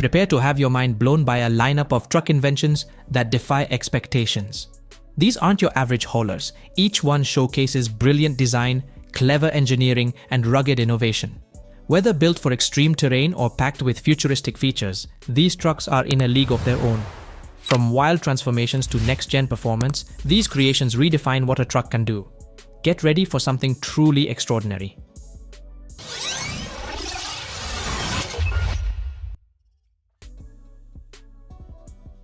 Prepare to have your mind blown by a lineup of truck inventions that defy expectations. These aren't your average haulers. Each one showcases brilliant design, clever engineering, and rugged innovation. Whether built for extreme terrain or packed with futuristic features, these trucks are in a league of their own. From wild transformations to next-gen performance, these creations redefine what a truck can do. Get ready for something truly extraordinary.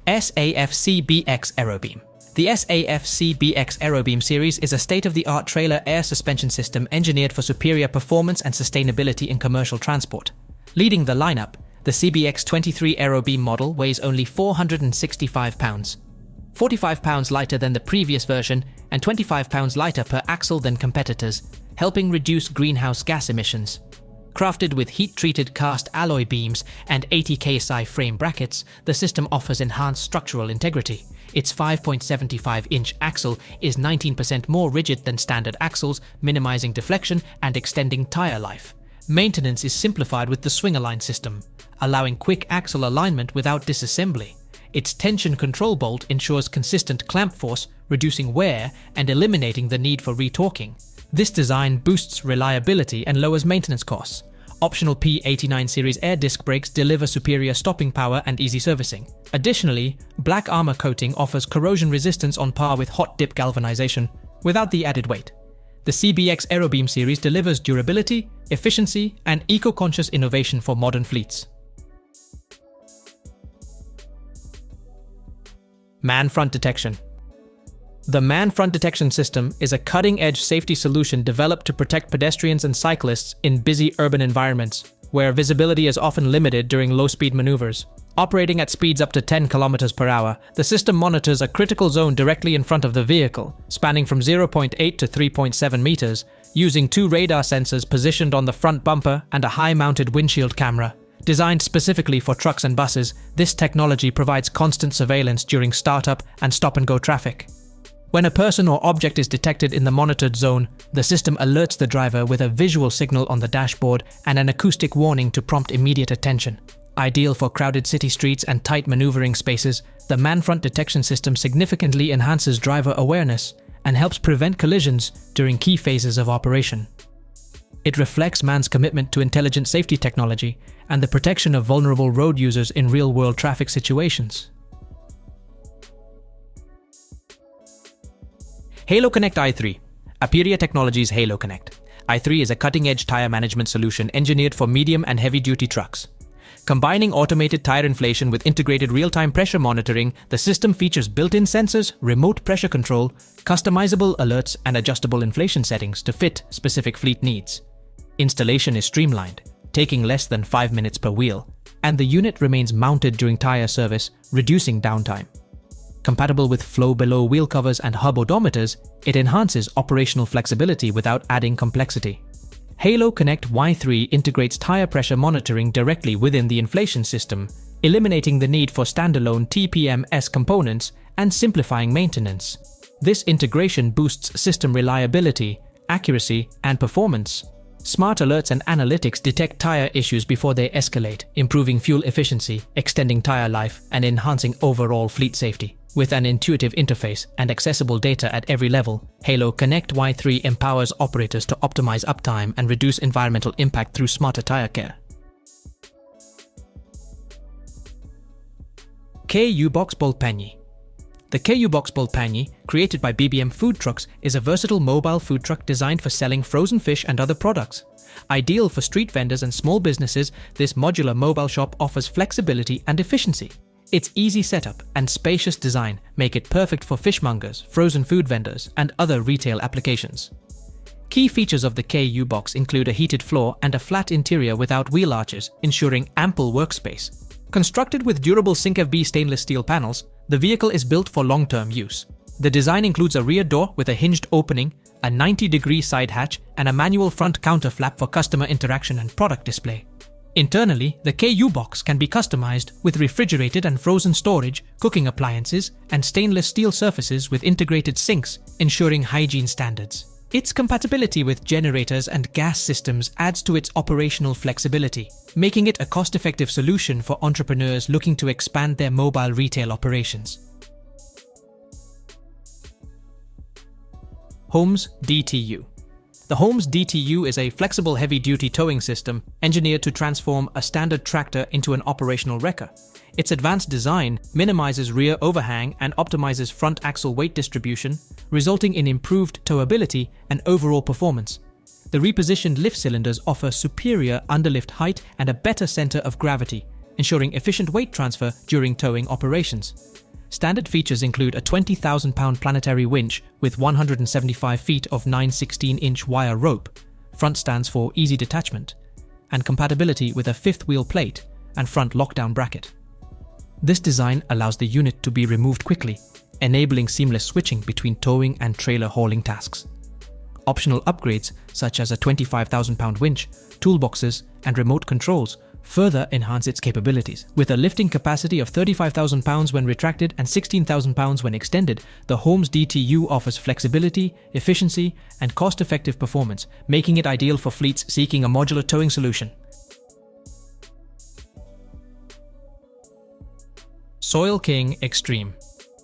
SAF CBX Aerobeam. The SAF CBX Aerobeam series is a state-of-the-art trailer air suspension system engineered for superior performance and sustainability in commercial transport. Leading the lineup, the CBX 23 Aerobeam model weighs only 465 pounds, 45 pounds lighter than the previous version and 25 pounds lighter per axle than competitors, helping reduce greenhouse gas emissions. Crafted with heat-treated cast alloy beams and 80 KSI frame brackets, the system offers enhanced structural integrity. Its 5.75-inch axle is 19% more rigid than standard axles, minimizing deflection and extending tire life. Maintenance is simplified with the swing-align system, allowing quick axle alignment without disassembly. Its tension control bolt ensures consistent clamp force, reducing wear and eliminating the need for retorquing. This design boosts reliability and lowers maintenance costs. Optional P89 series air disc brakes deliver superior stopping power and easy servicing. Additionally, black armor coating offers corrosion resistance on par with hot dip galvanization, without the added weight. The CBX Aerobeam series delivers durability, efficiency, and eco-conscious innovation for modern fleets. Man front detection. The Man Front Detection System is a cutting-edge safety solution developed to protect pedestrians and cyclists in busy urban environments, where visibility is often limited during low-speed maneuvers. Operating at speeds up to 10 km per hour, the system monitors a critical zone directly in front of the vehicle, spanning from 0.8 to 3.7 meters, using 2 radar sensors positioned on the front bumper and a high-mounted windshield camera. Designed specifically for trucks and buses, this technology provides constant surveillance during startup and stop-and-go traffic. When a person or object is detected in the monitored zone, the system alerts the driver with a visual signal on the dashboard and an acoustic warning to prompt immediate attention. Ideal for crowded city streets and tight maneuvering spaces, the Man Front Detection System significantly enhances driver awareness and helps prevent collisions during key phases of operation. It reflects man's commitment to intelligent safety technology and the protection of vulnerable road users in real-world traffic situations. Halo Connect i3. Aperia Technologies Halo Connect. i3 is a cutting-edge tire management solution engineered for medium and heavy-duty trucks. Combining automated tire inflation with integrated real-time pressure monitoring, the system features built-in sensors, remote pressure control, customizable alerts, and adjustable inflation settings to fit specific fleet needs. Installation is streamlined, taking less than 5 minutes per wheel, and the unit remains mounted during tire service, reducing downtime. Compatible with flow-below wheel covers and hub odometers, it enhances operational flexibility without adding complexity. Halo Connect Y3 integrates tire pressure monitoring directly within the inflation system, eliminating the need for standalone TPMS components and simplifying maintenance. This integration boosts system reliability, accuracy, and performance. Smart alerts and analytics detect tire issues before they escalate, improving fuel efficiency, extending tire life, and enhancing overall fleet safety. With an intuitive interface and accessible data at every level, Halo Connect Y3 empowers operators to optimize uptime and reduce environmental impact through smarter tire care. KU-Box Bolpagni. The KU-Box Bolpagni, created by BBM Food Trucks, is a versatile mobile food truck designed for selling frozen fish and other products. Ideal for street vendors and small businesses, this modular mobile shop offers flexibility and efficiency. Its easy setup and spacious design make it perfect for fishmongers, frozen food vendors, and other retail applications. Key features of the KU-Box include a heated floor and a flat interior without wheel arches, ensuring ample workspace. Constructed with durable SyncFB stainless steel panels, the vehicle is built for long-term use. The design includes a rear door with a hinged opening, a 90-degree side hatch, and a manual front counter flap for customer interaction and product display. Internally, the KU-Box can be customized with refrigerated and frozen storage, cooking appliances, and stainless steel surfaces with integrated sinks, ensuring hygiene standards. Its compatibility with generators and gas systems adds to its operational flexibility, making it a cost-effective solution for entrepreneurs looking to expand their mobile retail operations. HOLMES DTU. The HOLMES DTU is a flexible heavy-duty towing system engineered to transform a standard tractor into an operational wrecker. Its advanced design minimizes rear overhang and optimizes front axle weight distribution, resulting in improved towability and overall performance. The repositioned lift cylinders offer superior underlift height and a better center of gravity, ensuring efficient weight transfer during towing operations. Standard features include a 20,000-pound planetary winch with 175 feet of 9/16-inch wire rope, front stands for easy detachment, and compatibility with a fifth wheel plate and front lockdown bracket. This design allows the unit to be removed quickly, enabling seamless switching between towing and trailer hauling tasks. Optional upgrades such as a 25,000-pound winch, toolboxes, and remote controls further enhance its capabilities. With a lifting capacity of 35,000 pounds when retracted and 16,000 pounds when extended, the HOLMES DTU offers flexibility, efficiency, and cost-effective performance, making it ideal for fleets seeking a modular towing solution. Soil King Extreme.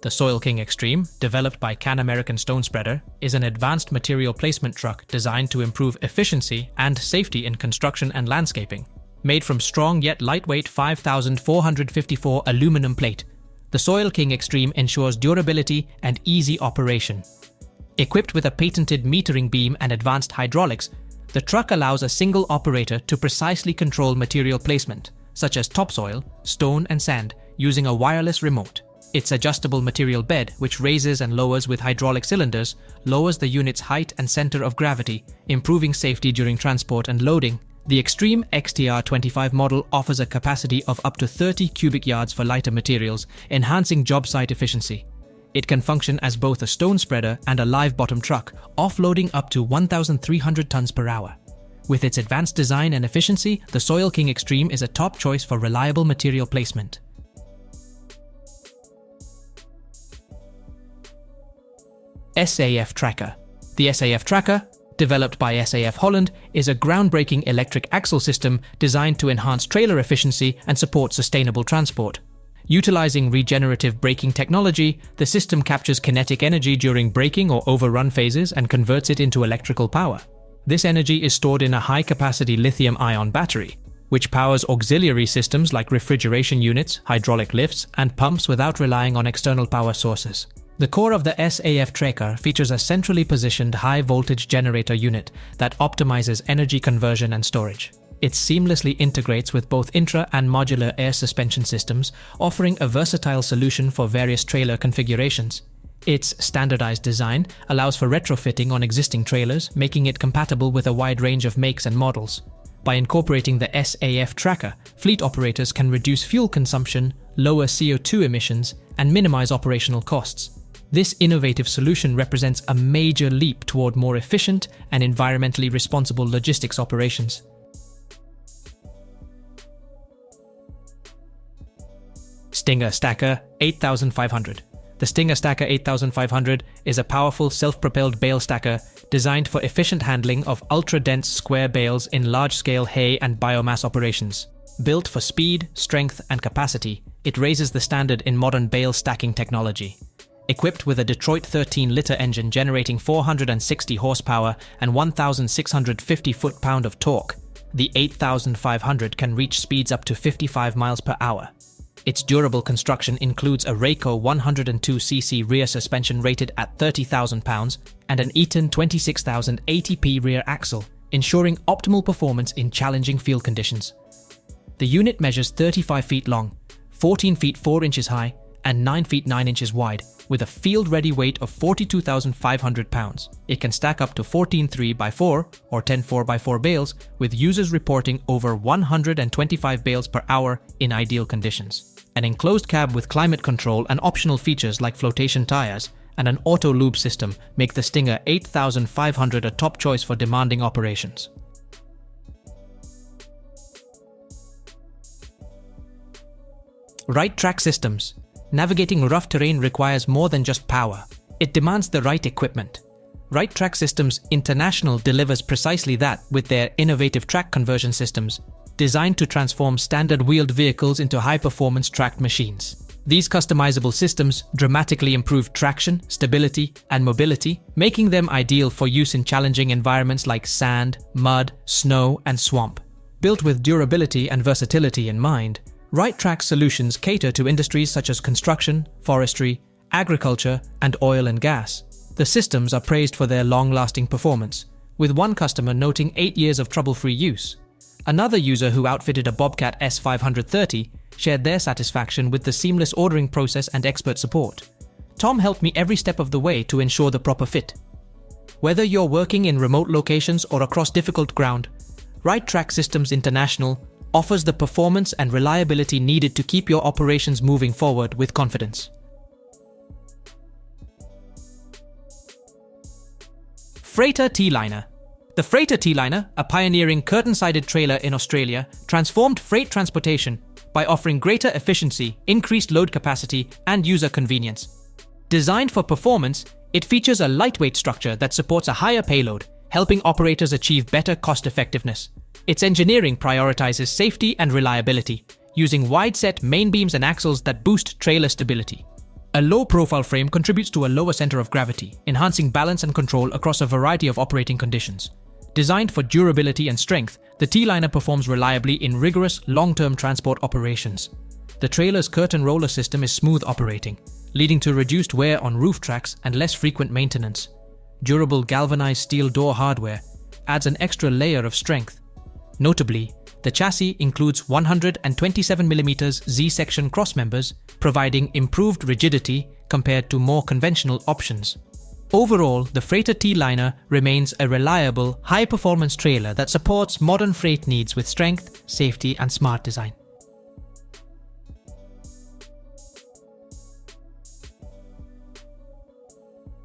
The Soil King Extreme, developed by Can American Stone Spreader, is an advanced material placement truck designed to improve efficiency and safety in construction and landscaping. Made from strong yet lightweight 5,454 aluminum plate, the Soil King Extreme ensures durability and easy operation. Equipped with a patented metering beam and advanced hydraulics, the truck allows a single operator to precisely control material placement, such as topsoil, stone, and sand, using a wireless remote. Its adjustable material bed, which raises and lowers with hydraulic cylinders, lowers the unit's height and center of gravity, improving safety during transport and loading. The Extreme XTR25 model offers a capacity of up to 30 cubic yards for lighter materials, enhancing job site efficiency. It can function as both a stone spreader and a live bottom truck, offloading up to 1,300 tons per hour. With its advanced design and efficiency, the Soil King Extreme is a top choice for reliable material placement. SAF TRAKr. The SAF TRAKr, developed by SAF Holland, is a groundbreaking electric axle system designed to enhance trailer efficiency and support sustainable transport. Utilizing regenerative braking technology, the system captures kinetic energy during braking or overrun phases and converts it into electrical power. This energy is stored in a high-capacity lithium-ion battery, which powers auxiliary systems like refrigeration units, hydraulic lifts, and pumps without relying on external power sources. The core of the SAF TRAKr features a centrally positioned high-voltage generator unit that optimizes energy conversion and storage. It seamlessly integrates with both intra- and modular air suspension systems, offering a versatile solution for various trailer configurations. Its standardized design allows for retrofitting on existing trailers, making it compatible with a wide range of makes and models. By incorporating the SAF TRAKr, fleet operators can reduce fuel consumption, lower CO2 emissions, and minimize operational costs. This innovative solution represents a major leap toward more efficient and environmentally responsible logistics operations. Stinger Stacker 8500. The Stinger Stacker 8500 is a powerful self-propelled bale stacker designed for efficient handling of ultra-dense square bales in large-scale hay and biomass operations. Built for speed, strength, and capacity, it raises the standard in modern bale stacking technology. Equipped with a Detroit 13-liter engine generating 460 horsepower and 1,650 foot-pound of torque, the 8500 can reach speeds up to 55 miles per hour. Its durable construction includes a Rayco 102cc rear suspension rated at 30,000 pounds and an Eaton 26,000 ATP rear axle, ensuring optimal performance in challenging field conditions. The unit measures 35 feet long, 14 feet 4 inches high, and 9 feet 9 inches wide, with a field-ready weight of 42,500 pounds. It can stack up to 14 3x4 or 10 4x4 bales, with users reporting over 125 bales per hour in ideal conditions. An enclosed cab with climate control and optional features like flotation tires and an auto lube system make the Stinger 8500 a top choice for demanding operations. Right track systems. Navigating rough terrain requires more than just power. It demands the right equipment. TRAK Systems International delivers precisely that with their innovative track conversion systems, designed to transform standard wheeled vehicles into high-performance tracked machines. These customizable systems dramatically improve traction, stability, and mobility, making them ideal for use in challenging environments like sand, mud, snow, and swamp. Built with durability and versatility in mind, TRAK solutions cater to industries such as construction, forestry, agriculture, and oil and gas. The systems are praised for their long-lasting performance, with one customer noting 8 years of trouble-free use. Another user who outfitted a Bobcat S530 shared their satisfaction with the seamless ordering process and expert support. Tom helped me every step of the way to ensure the proper fit. Whether you're working in remote locations or across difficult ground, TRAK Systems International offers the performance and reliability needed to keep your operations moving forward with confidence. Freighter T-Liner. The Freighter T-Liner, a pioneering curtain-sided trailer in Australia, transformed freight transportation by offering greater efficiency, increased load capacity, and user convenience. Designed for performance, it features a lightweight structure that supports a higher payload, helping operators achieve better cost-effectiveness. Its engineering prioritizes safety and reliability, using wide-set main beams and axles that boost trailer stability. A low-profile frame contributes to a lower center of gravity, enhancing balance and control across a variety of operating conditions. Designed for durability and strength, the T-Liner performs reliably in rigorous, long-term transport operations. The trailer's curtain roller system is smooth operating, leading to reduced wear on roof tracks and less frequent maintenance. Durable galvanized steel door hardware adds an extra layer of strength. Notably, the chassis includes 127mm Z-section crossmembers, providing improved rigidity compared to more conventional options. Overall, the Freighter T-Liner remains a reliable, high-performance trailer that supports modern freight needs with strength, safety, and smart design.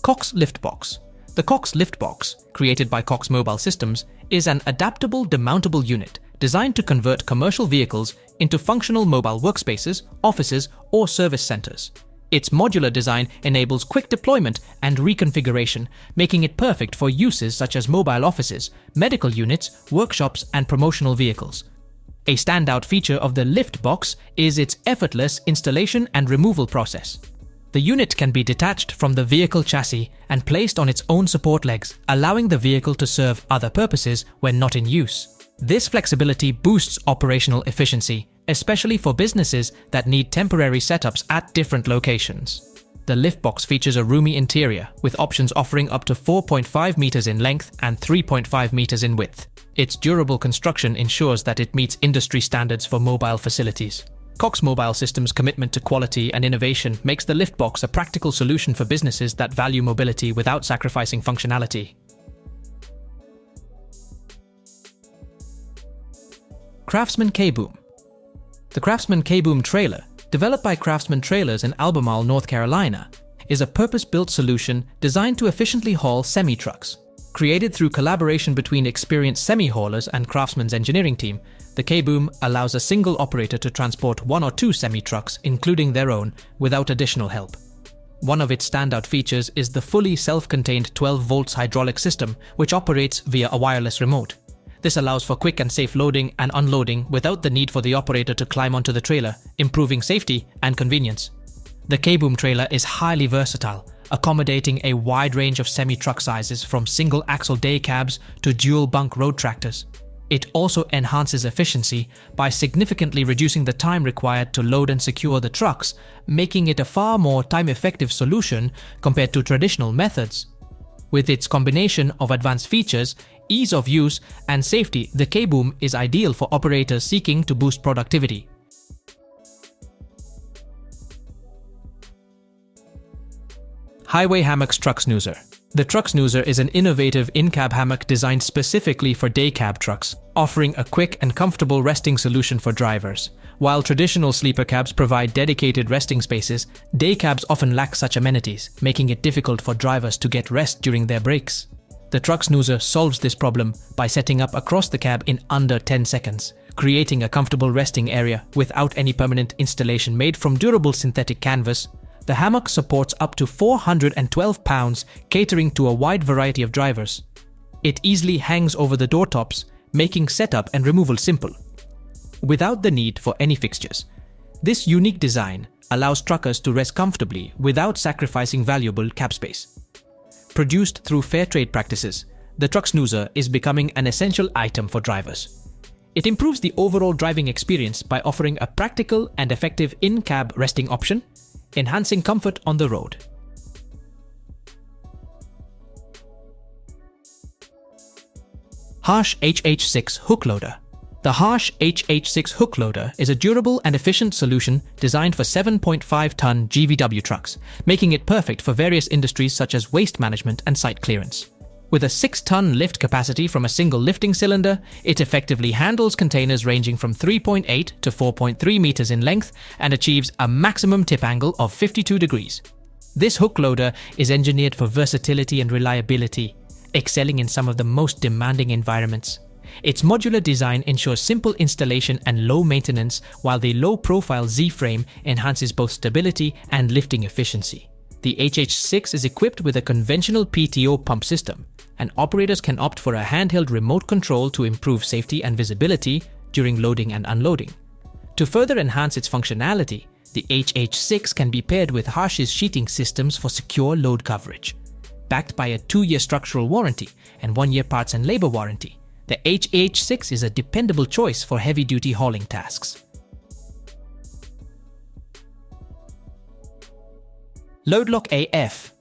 Coxx LiftBox. The Coxx LiftBox, created by Coxx Mobile Systems, is an adaptable, demountable unit designed to convert commercial vehicles into functional mobile workspaces, offices, or service centers. Its modular design enables quick deployment and reconfiguration, making it perfect for uses such as mobile offices, medical units, workshops, and promotional vehicles. A standout feature of the LiftBox is its effortless installation and removal process. The unit can be detached from the vehicle chassis and placed on its own support legs, allowing the vehicle to serve other purposes when not in use. This flexibility boosts operational efficiency, especially for businesses that need temporary setups at different locations. The LiftBox features a roomy interior, with options offering up to 4.5 meters in length and 3.5 meters in width. Its durable construction ensures that it meets industry standards for mobile facilities. Coxx Mobile Systems' commitment to quality and innovation makes the LiftBox a practical solution for businesses that value mobility without sacrificing functionality. Kraftsman K-Boom. The Kraftsman K-Boom trailer, developed by Craftsman Trailers in Albemarle, North Carolina, is a purpose-built solution designed to efficiently haul semi-trucks. Created through collaboration between experienced semi-haulers and Craftsman's engineering team, the K-Boom allows a single operator to transport 1 or 2 semi-trucks, including their own, without additional help. One of its standout features is the fully self-contained 12 volts hydraulic system, which operates via a wireless remote. This allows for quick and safe loading and unloading without the need for the operator to climb onto the trailer, improving safety and convenience. The K-Boom trailer is highly versatile, accommodating a wide range of semi-truck sizes from single-axle day cabs to dual-bunk road tractors. It also enhances efficiency by significantly reducing the time required to load and secure the trucks, making it a far more time-effective solution compared to traditional methods. With its combination of advanced features, ease of use, and safety, the K-Boom is ideal for operators seeking to boost productivity. Highway Hammocks Trucksnoozer. The Trucksnoozer is an innovative in-cab hammock designed specifically for day cab trucks, offering a quick and comfortable resting solution for drivers. While traditional sleeper cabs provide dedicated resting spaces, day cabs often lack such amenities, making it difficult for drivers to get rest during their breaks. The Trucksnoozer solves this problem by setting up across the cab in under 10 seconds, creating a comfortable resting area without any permanent installation made from durable synthetic canvas, The Hammocks supports up to 412 pounds, catering to a wide variety of drivers. It easily hangs over the door tops, making setup and removal simple, without the need for any fixtures. This unique design allows truckers to rest comfortably without sacrificing valuable cab space. Produced through fair trade practices, the Trucksnoozer is becoming an essential item for drivers. It improves the overall driving experience by offering a practical and effective in-cab resting option, enhancing comfort on the road. Harsh HH6 Hookloader. The Harsh HH6 Hookloader is a durable and efficient solution designed for 7.5-ton GVW trucks, making it perfect for various industries such as waste management and site clearance. With a 6-ton lift capacity from a single lifting cylinder, it effectively handles containers ranging from 3.8 to 4.3 meters in length and achieves a maximum tip angle of 52 degrees. This hookloader is engineered for versatility and reliability, excelling in some of the most demanding environments. Its modular design ensures simple installation and low maintenance, while the low-profile Z-frame enhances both stability and lifting efficiency. The HH6 is equipped with a conventional PTO pump system, and operators can opt for a handheld remote control to improve safety and visibility during loading and unloading. To further enhance its functionality, the HH6 can be paired with Harsh's sheeting systems for secure load coverage. Backed by a 2-year structural warranty and 1-year parts and labor warranty, the HH6 is a dependable choice for heavy-duty hauling tasks. LoadLok AF.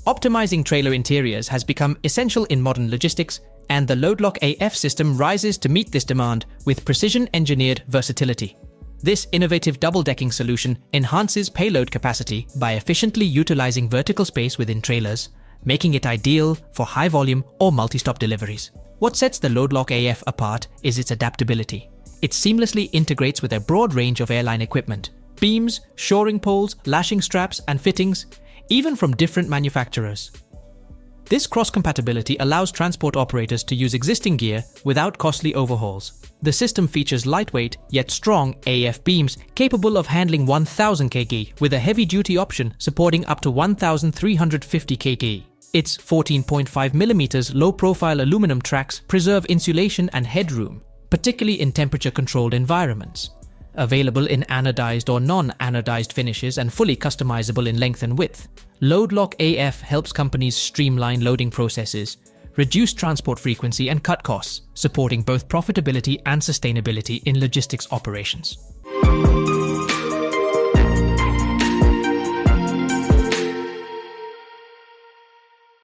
Optimizing trailer interiors has become essential in modern logistics, and the LoadLok AF system rises to meet this demand with precision-engineered versatility. This innovative double-decking solution enhances payload capacity by efficiently utilizing vertical space within trailers, making it ideal for high-volume or multi-stop deliveries. What sets the LoadLok AF apart is its adaptability. It seamlessly integrates with a broad range of airline equipment: beams, shoring poles, lashing straps, and fittings, even from different manufacturers. This cross-compatibility allows transport operators to use existing gear without costly overhauls. The system features lightweight yet strong AF beams capable of handling 1,000 kg, with a heavy-duty option supporting up to 1,350 kg. Its 14.5mm low-profile aluminum tracks preserve insulation and headroom, particularly in temperature-controlled environments. Available in anodized or non-anodized finishes and fully customizable in length and width, LoadLok AF helps companies streamline loading processes, reduce transport frequency, and cut costs, supporting both profitability and sustainability in logistics operations.